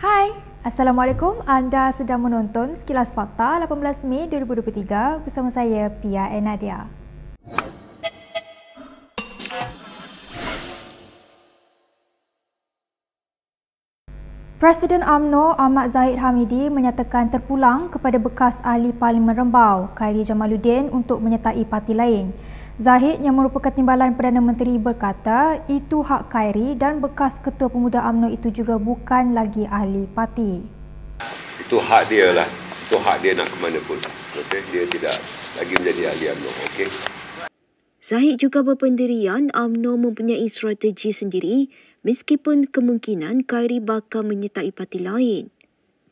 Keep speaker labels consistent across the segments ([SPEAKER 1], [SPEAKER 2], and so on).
[SPEAKER 1] Hai, Assalamualaikum. Anda sedang menonton Sekilas Fakta 18 Mei 2023 bersama saya, Pia Nadia. Presiden UMNO Ahmad Zahid Hamidi menyatakan terpulang kepada bekas ahli Parlimen Rembau, Khairi Jamaluddin untuk menyertai parti lain. Zahid yang merupakan timbalan Perdana Menteri berkata itu hak Khairi dan bekas Ketua Pemuda UMNO itu juga bukan lagi ahli parti.
[SPEAKER 2] Itu hak dia lah. Itu hak dia nak ke mana pun. Okay? Dia tidak lagi menjadi ahli UMNO. Okay?
[SPEAKER 3] Zahid juga berpendirian UMNO mempunyai strategi sendiri meskipun kemungkinan Khairi bakal menyertai parti lain.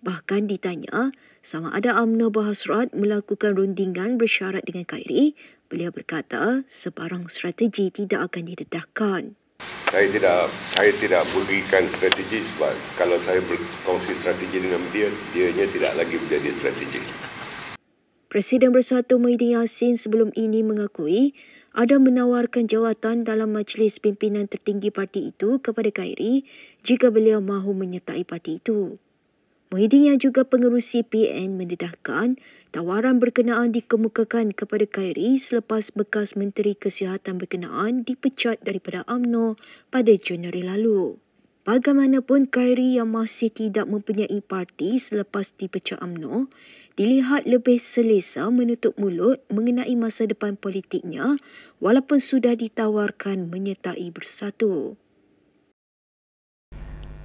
[SPEAKER 3] Bahkan ditanya sama ada UMNO berhasrat melakukan rundingan bersyarat dengan Khairi, beliau berkata sebarang strategi tidak akan didedahkan.
[SPEAKER 2] Saya tidak berikan strategi sebab kalau saya berkongsi strategi dengan dia, dianya tidak lagi menjadi strategi.
[SPEAKER 3] Presiden Bersatu Muhyiddin Yassin sebelum ini mengakui ada menawarkan jawatan dalam majlis pimpinan tertinggi parti itu kepada Khairi jika beliau mahu menyertai parti itu. Muhyiddin yang juga pengerusi PN mendedahkan tawaran berkenaan dikemukakan kepada Khairi selepas bekas Menteri Kesihatan berkenaan dipecat daripada UMNO pada Januari lalu. Bagaimanapun, Khairi yang masih tidak mempunyai parti selepas dipecat UMNO dilihat lebih selesa menutup mulut mengenai masa depan politiknya walaupun sudah ditawarkan menyertai Bersatu.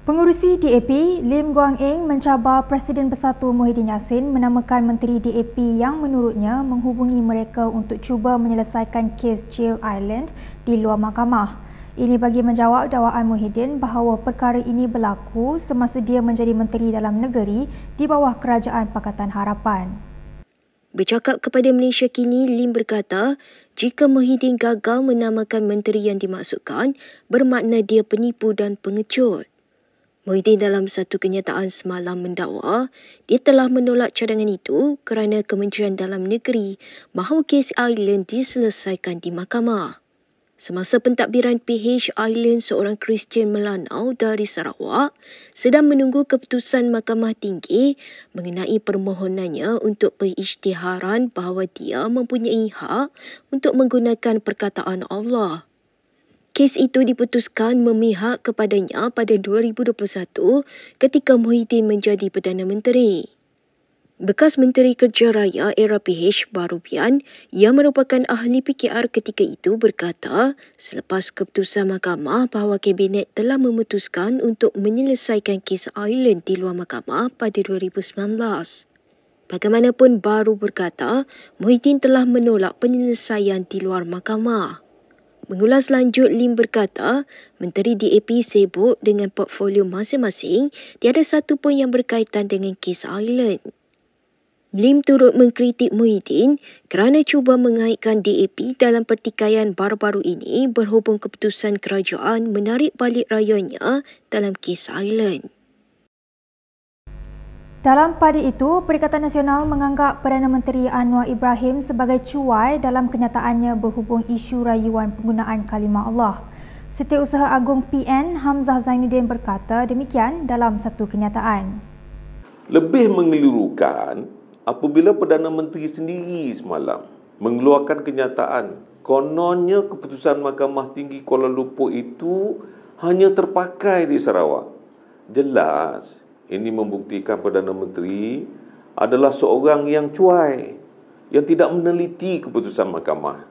[SPEAKER 1] Pengerusi DAP, Lim Guang Eng mencabar Presiden Bersatu Muhyiddin Yassin menamakan Menteri DAP yang menurutnya menghubungi mereka untuk cuba menyelesaikan kes Jail Island di luar mahkamah. Ini bagi menjawab dakwaan Muhyiddin bahawa perkara ini berlaku semasa dia menjadi Menteri Dalam Negeri di bawah Kerajaan Pakatan Harapan.
[SPEAKER 3] Bercakap kepada Malaysia Kini, Lim berkata jika Muhyiddin gagal menamakan menteri yang dimaksudkan, bermakna dia penipu dan pengecut. Muhyiddin dalam satu kenyataan semalam mendakwa dia telah menolak cadangan itu kerana Kementerian Dalam Negeri mahu kes Island diselesaikan di mahkamah. Semasa pentadbiran PH Island, seorang Kristian Melanau dari Sarawak sedang menunggu keputusan Mahkamah Tinggi mengenai permohonannya untuk perisytiharan bahawa dia mempunyai hak untuk menggunakan perkataan Allah. Kes itu diputuskan memihak kepadanya pada 2021 ketika Muhyiddin menjadi Perdana Menteri. Bekas Menteri Kerja Raya era PH Barubian yang merupakan ahli PKR ketika itu berkata selepas keputusan mahkamah bahawa Kabinet telah memutuskan untuk menyelesaikan kes Island di luar mahkamah pada 2019. Bagaimanapun, Baru berkata Muhyiddin telah menolak penyelesaian di luar mahkamah. Mengulas lanjut, Lim berkata Menteri DAP sibuk dengan portfolio masing-masing, tiada satu pun yang berkaitan dengan kes Island. Lim turut mengkritik Muhyiddin kerana cuba mengaitkan DAP dalam pertikaian baru-baru ini berhubung keputusan kerajaan menarik balik rayanya dalam kes Island.
[SPEAKER 1] Dalam pada itu, Perikatan Nasional menganggap Perdana Menteri Anwar Ibrahim sebagai cuai dalam kenyataannya berhubung isu rayuan penggunaan kalimah Allah. Setiausaha Agung PN Hamzah Zainuddin berkata demikian dalam satu kenyataan.
[SPEAKER 4] Lebih mengelirukan apabila Perdana Menteri sendiri semalam mengeluarkan kenyataan kononnya keputusan Mahkamah Tinggi Kuala Lumpur itu hanya terpakai di Sarawak. Jelas ini membuktikan Perdana Menteri adalah seorang yang cuai, yang tidak meneliti keputusan mahkamah.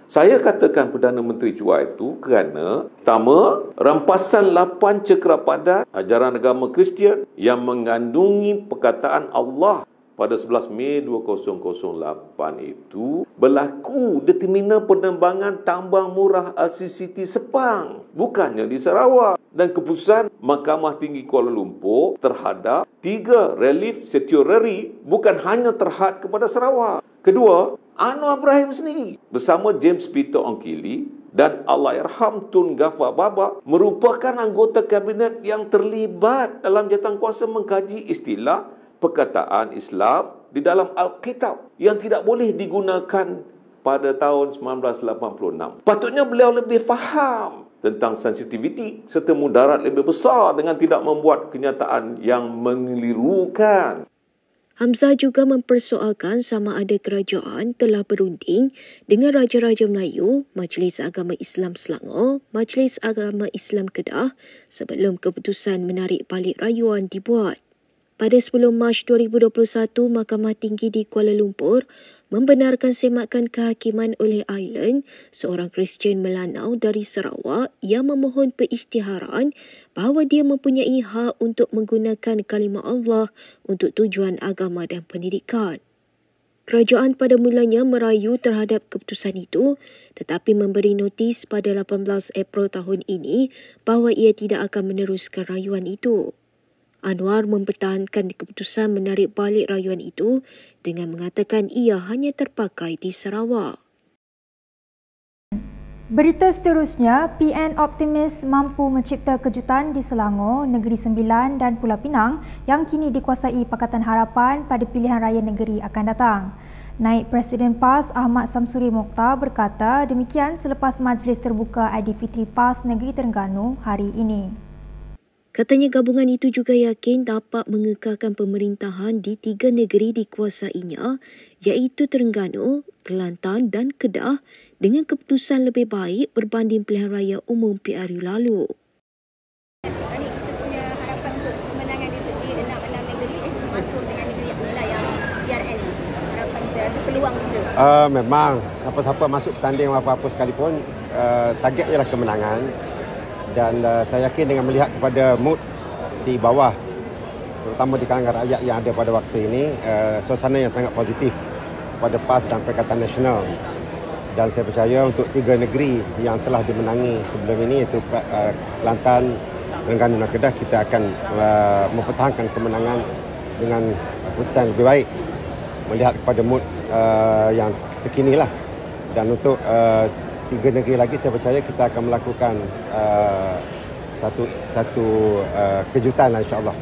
[SPEAKER 4] Saya katakan Perdana Menteri cuai itu kerana pertama, rampasan 8 cekera padat ajaran agama Kristian yang mengandungi perkataan Allah pada 11 Mei 2008 itu berlaku di terminal penerbangan tambang murah RCCT Sepang, bukannya di Sarawak. Dan keputusan Mahkamah Tinggi Kuala Lumpur terhadap 3 relief statutory bukan hanya terhad kepada Sarawak. Kedua, Anwar Ibrahim sendiri bersama James Peter Ongkili dan Allahyarham Tun Ghaffar Baba merupakan anggota kabinet yang terlibat dalam jawatankuasa mengkaji istilah perkataan Islam di dalam Alkitab yang tidak boleh digunakan pada tahun 1986. Patutnya beliau lebih faham tentang sensitiviti serta mudarat lebih besar dengan tidak membuat kenyataan yang mengelirukan.
[SPEAKER 3] Hamzah juga mempersoalkan sama ada kerajaan telah berunding dengan Raja-Raja Melayu, Majlis Agama Islam Selangor, Majlis Agama Islam Kedah sebelum keputusan menarik balik rayuan dibuat. Pada 10 Mac 2021, Mahkamah Tinggi di Kuala Lumpur membenarkan semakan kehakiman oleh Island, seorang Kristian Melanau dari Sarawak yang memohon perisytiharan bahawa dia mempunyai hak untuk menggunakan kalimah Allah untuk tujuan agama dan pendidikan. Kerajaan pada mulanya merayu terhadap keputusan itu tetapi memberi notis pada 18 April tahun ini bahawa ia tidak akan meneruskan rayuan itu. Anwar mempertahankan keputusan menarik balik rayuan itu dengan mengatakan ia hanya terpakai di Sarawak.
[SPEAKER 1] Berita seterusnya, PN optimis mampu mencipta kejutan di Selangor, Negeri Sembilan dan Pulau Pinang yang kini dikuasai Pakatan Harapan pada pilihan raya negeri akan datang. Naib Presiden PAS Ahmad Samsuri Mokhtar berkata demikian selepas majlis terbuka Aidilfitri PAS Negeri Terengganu hari ini.
[SPEAKER 3] Katanya gabungan itu juga yakin dapat mengekalkan pemerintahan di 3 negeri dikuasainya iaitu Terengganu, Kelantan dan Kedah dengan keputusan lebih baik berbanding pilihan raya umum PRU lalu.
[SPEAKER 5] Ini kita punya harapan untuk kemenangan di 6 negeri termasuk dengan negeri yang PRN ni. Harapan kita, rasa peluang kita.
[SPEAKER 6] Memang siapa-siapa masuk tanding apa-apa sekalipun target ialah kemenangan. Dan saya yakin dengan melihat kepada mood di bawah, terutama di kalangan rakyat yang ada pada waktu ini, suasana yang sangat positif kepada PAS dan Perikatan Nasional. Dan saya percaya untuk 3 negeri yang telah dimenangi sebelum ini, iaitu Kelantan, Terengganu dan Kedah, kita akan mempertahankan kemenangan dengan keputusan lebih baik melihat kepada mood yang terkini lah. Dan untuk 3 negeri lagi saya percaya kita akan melakukan satu kejutan lah insya-Allah.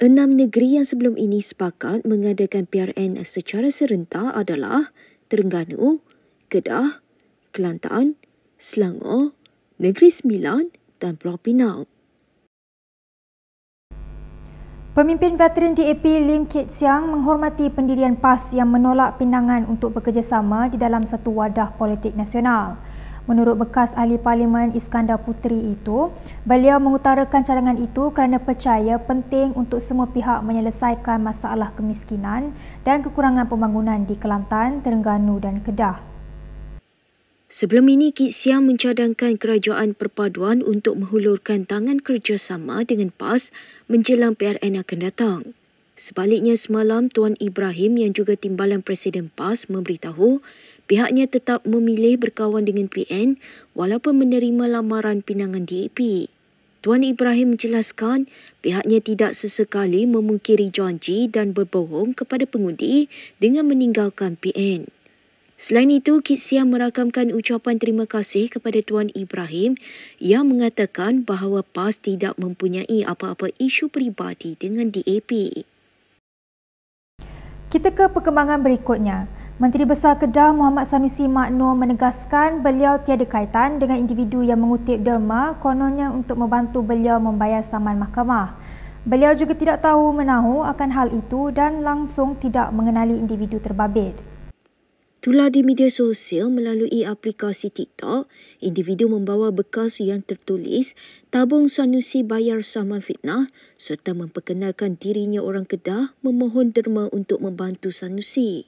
[SPEAKER 3] 6 negeri yang sebelum ini sepakat mengadakan PRN secara serentak adalah Terengganu, Kedah, Kelantan, Selangor, Negeri Sembilan dan Pulau Pinang.
[SPEAKER 1] Pemimpin veteran DAP Lim Kit Siang menghormati pendirian PAS yang menolak pinangan untuk bekerjasama di dalam satu wadah politik nasional. Menurut bekas ahli parlimen Iskandar Puteri itu, beliau mengutarakan cadangan itu kerana percaya penting untuk semua pihak menyelesaikan masalah kemiskinan dan kekurangan pembangunan di Kelantan, Terengganu dan Kedah.
[SPEAKER 3] Sebelum ini, Kit Siang mencadangkan kerajaan perpaduan untuk menghulurkan tangan kerjasama dengan PAS menjelang PRN akan datang. Sebaliknya semalam, Tuan Ibrahim yang juga timbalan Presiden PAS memberitahu pihaknya tetap memilih berkawan dengan PN walaupun menerima lamaran pinangan DAP. Tuan Ibrahim menjelaskan pihaknya tidak sesekali memungkiri janji dan berbohong kepada pengundi dengan meninggalkan PN. Selain itu, Kit Siang merakamkan ucapan terima kasih kepada Tuan Ibrahim yang mengatakan bahawa PAS tidak mempunyai apa-apa isu peribadi dengan DAP.
[SPEAKER 1] Kita ke perkembangan berikutnya. Menteri Besar Kedah Muhammad Sanusi Mak Noor menegaskan beliau tiada kaitan dengan individu yang mengutip derma kononnya untuk membantu beliau membayar saman mahkamah. Beliau juga tidak tahu menahu akan hal itu dan langsung tidak mengenali individu terbabit.
[SPEAKER 3] Tular di media sosial melalui aplikasi TikTok, individu membawa bekas yang tertulis tabung Sanusi bayar saman fitnah serta memperkenalkan dirinya orang Kedah memohon derma untuk membantu Sanusi.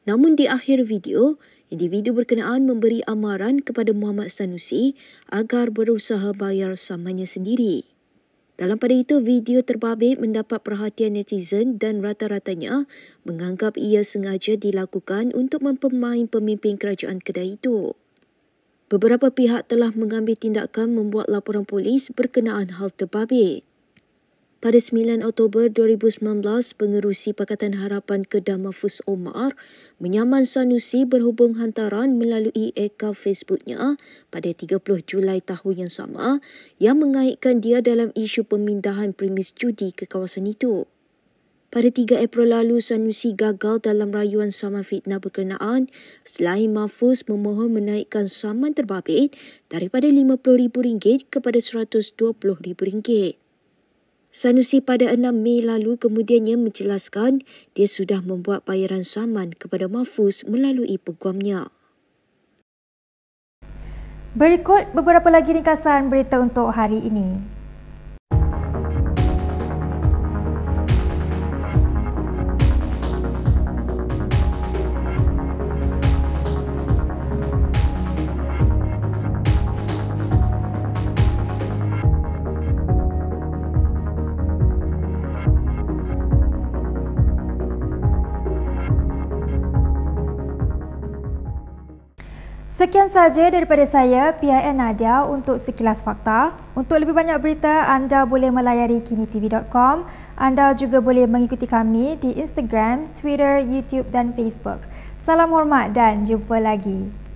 [SPEAKER 3] Namun di akhir video, individu berkenaan memberi amaran kepada Muhammad Sanusi agar berusaha bayar samannya sendiri. Dalam pada itu, video terbabit mendapat perhatian netizen dan rata-ratanya menganggap ia sengaja dilakukan untuk mempermain pemimpin kerajaan Kedah itu. Beberapa pihak telah mengambil tindakan membuat laporan polis berkenaan hal terbabit. Pada 9 Oktober 2019, pengerusi Pakatan Harapan Kedah Mahfuz Omar menyaman Sanusi berhubung hantaran melalui akaun Facebooknya pada 30 Julai tahun yang sama yang mengaitkan dia dalam isu pemindahan premis judi ke kawasan itu. Pada 3 April lalu, Sanusi gagal dalam rayuan saman fitnah berkenaan selain Mahfuz memohon menaikkan saman terbabit daripada RM50,000 kepada RM120,000. Sanusi pada 6 Mei lalu kemudiannya menjelaskan dia sudah membuat bayaran saman kepada Mahfuz melalui peguamnya.
[SPEAKER 1] Berikut beberapa lagi ringkasan berita untuk hari ini. Sekian sahaja daripada saya, PIN Nadia untuk Sekilas Fakta. Untuk lebih banyak berita, anda boleh melayari kinitv.com. Anda juga boleh mengikuti kami di Instagram, Twitter, YouTube dan Facebook. Salam hormat dan jumpa lagi.